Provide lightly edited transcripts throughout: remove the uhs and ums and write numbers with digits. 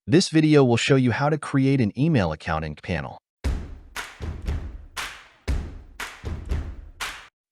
This video will show you how to create an email account in cPanel.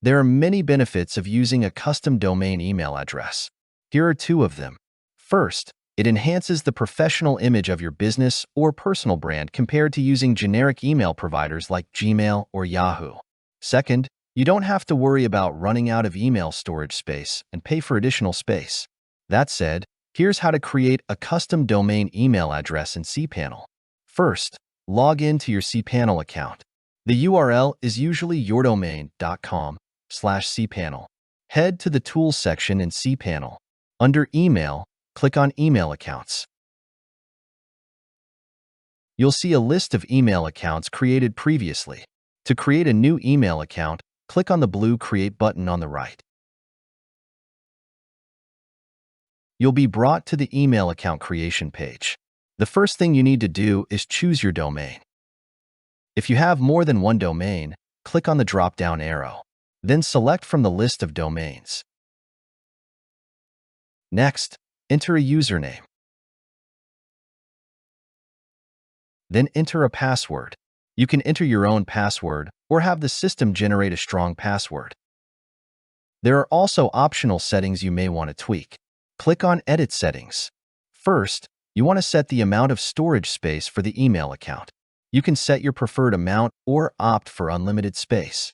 There are many benefits of using a custom domain email address. Here are two of them. First, it enhances the professional image of your business or personal brand compared to using generic email providers like Gmail or Yahoo. Second, you don't have to worry about running out of email storage space and pay for additional space. That said, here's how to create a custom domain email address in cPanel. First, log in to your cPanel account. The URL is usually yourdomain.com/cPanel. Head to the Tools section in cPanel. Under Email, click on Email Accounts. You'll see a list of email accounts created previously. To create a new email account, click on the blue Create button on the right. You'll be brought to the email account creation page. The first thing you need to do is choose your domain. If you have more than one domain, click on the drop-down arrow. Then select from the list of domains. Next, enter a username. Then enter a password. You can enter your own password or have the system generate a strong password. There are also optional settings you may want to tweak. Click on Edit Settings. First, you want to set the amount of storage space for the email account. You can set your preferred amount or opt for unlimited space.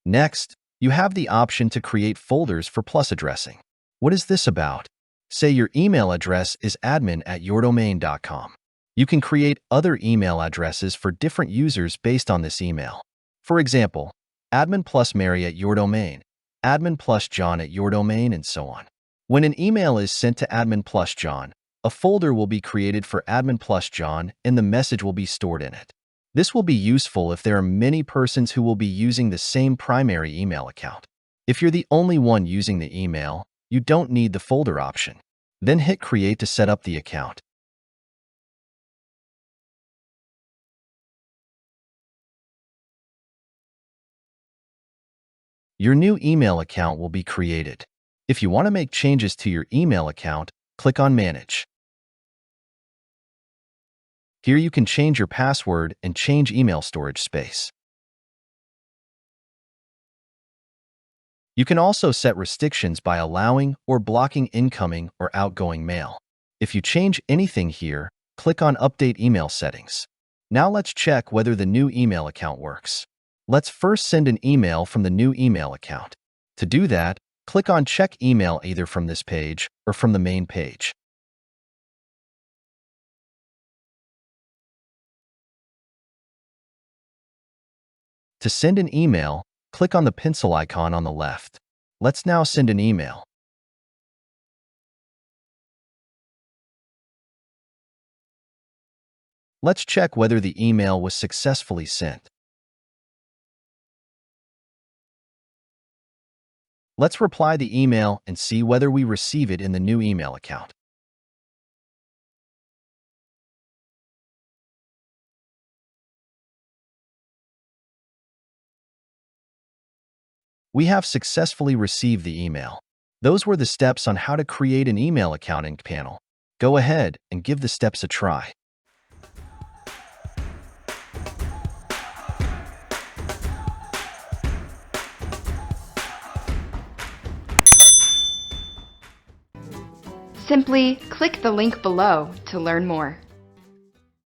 Next, you have the option to create folders for plus addressing. What is this about? Say your email address is admin@yourdomain.com. You can create other email addresses for different users based on this email. For example, admin+mary at yourdomain, admin+john at yourdomain, and so on. When an email is sent to admin+john, a folder will be created for admin+john and the message will be stored in it. This will be useful if there are many persons who will be using the same primary email account. If you're the only one using the email, you don't need the folder option. Then hit Create to set up the account. Your new email account will be created. If you want to make changes to your email account, click on Manage. Here you can change your password and change email storage space. You can also set restrictions by allowing or blocking incoming or outgoing mail. If you change anything here, click on Update Email Settings. Now let's check whether the new email account works. Let's first send an email from the new email account. To do that, click on Check Email either from this page or from the main page. To send an email, click on the pencil icon on the left. Let's now send an email. Let's check whether the email was successfully sent. Let's reply the email and see whether we receive it in the new email account. We have successfully received the email. Those were the steps on how to create an email account in cPanel. Go ahead and give the steps a try. Simply click the link below to learn more.